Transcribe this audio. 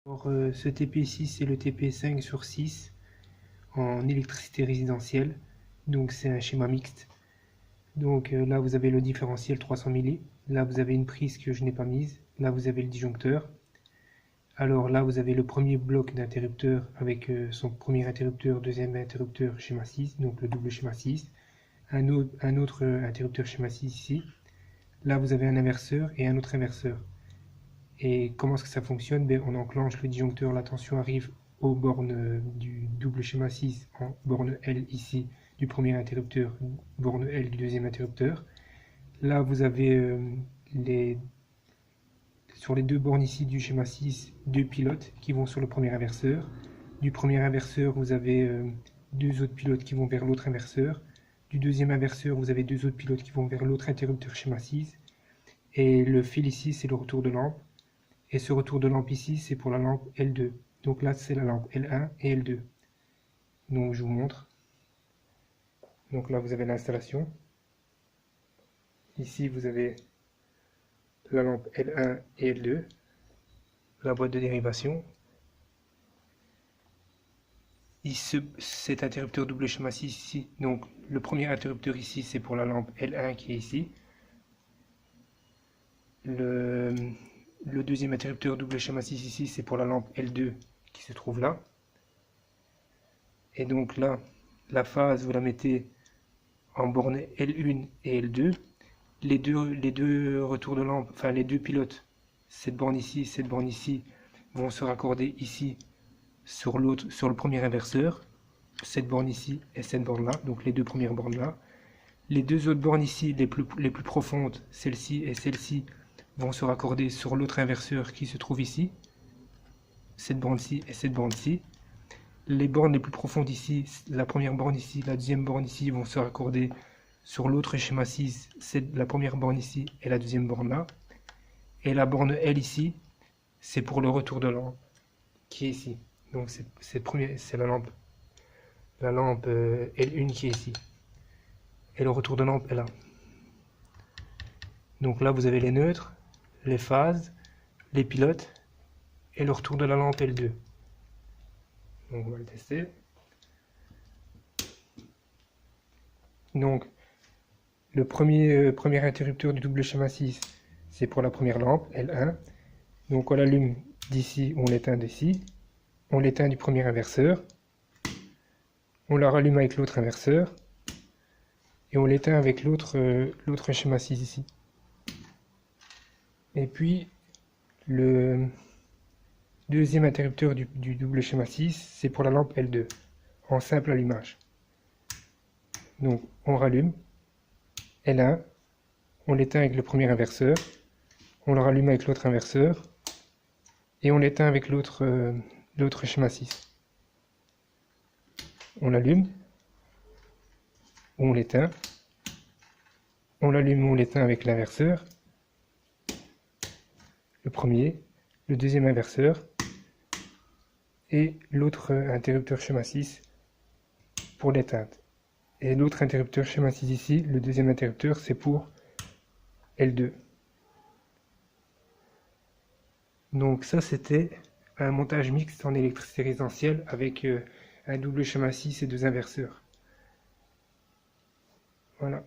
Alors, ce TP6 c'est le TP5/6 en électricité résidentielle, donc c'est un schéma mixte. Donc là vous avez le différentiel 300 milli, là vous avez une prise que je n'ai pas mise, là vous avez le disjoncteur. Alors là vous avez le premier bloc d'interrupteur avec son premier interrupteur, deuxième interrupteur schéma 6, donc le double schéma 6, un autre interrupteur schéma 6 ici. Là vous avez un inverseur et un autre inverseur. Et comment est-ce que ça fonctionne? On enclenche le disjoncteur, la tension arrive aux bornes du double schéma 6 en borne L ici du premier interrupteur, borne L du deuxième interrupteur. Là vous avez sur les deux bornes ici du schéma 6, deux pilotes qui vont sur le premier inverseur. Du premier inverseur vous avez deux autres pilotes qui vont vers l'autre inverseur. Du deuxième inverseur vous avez deux autres pilotes qui vont vers l'autre interrupteur schéma 6. Et le fil ici c'est le retour de lampe. Et ce retour de lampe ici, c'est pour la lampe L2. Donc là, c'est la lampe L1 et L2. Donc je vous montre. Donc là, vous avez l'installation. Ici, vous avez la lampe L1 et L2. La boîte de dérivation. Ici, cet interrupteur double schéma 6 ici. Donc le premier interrupteur ici, c'est pour la lampe L1 qui est ici. Le deuxième interrupteur double schéma 6 ici, c'est pour la lampe L2 qui se trouve là. Et donc là, la phase, vous la mettez en borne L1 et L2. Les deux retours de lampe, enfin les deux pilotes, cette borne ici, vont se raccorder ici sur le premier inverseur. Cette borne ici et cette borne là, donc les deux premières bornes là. Les deux autres bornes ici, les plus profondes, celle-ci et celle-ci, vont se raccorder sur l'autre inverseur qui se trouve ici, cette borne-ci et cette borne-ci. Les bornes les plus profondes ici, la première borne ici, la deuxième borne ici, vont se raccorder sur l'autre schéma 6, c'est la première borne ici et la deuxième borne là. Et la borne L ici, c'est pour le retour de lampe qui est ici. Donc c'est la lampe L1 qui est ici. Et le retour de lampe est là. Donc là vous avez les neutres, les phases, les pilotes et le retour de la lampe L2. Donc on va le tester. Donc le premier interrupteur du double schéma 6, c'est pour la première lampe L1. Donc on l'allume d'ici, on l'éteint d'ici. On l'éteint du premier inverseur. On la rallume avec l'autre inverseur. Et on l'éteint avec l'autre schéma 6 ici. Et puis le deuxième interrupteur du double schéma 6, c'est pour la lampe L2, en simple allumage. Donc on rallume L1, on l'éteint avec le premier inverseur, on le rallume avec l'autre inverseur, et on l'éteint avec l'autre schéma 6. On l'allume, on l'éteint, on l'allume, on l'éteint avec l'inverseur, le premier, le deuxième inverseur, et l'autre interrupteur schéma 6 pour l'éteinte. Et l'autre interrupteur schéma 6 ici, le deuxième interrupteur, c'est pour L2. Donc ça c'était un montage mixte en électricité résidentielle avec un double schéma 6 et deux inverseurs. Voilà.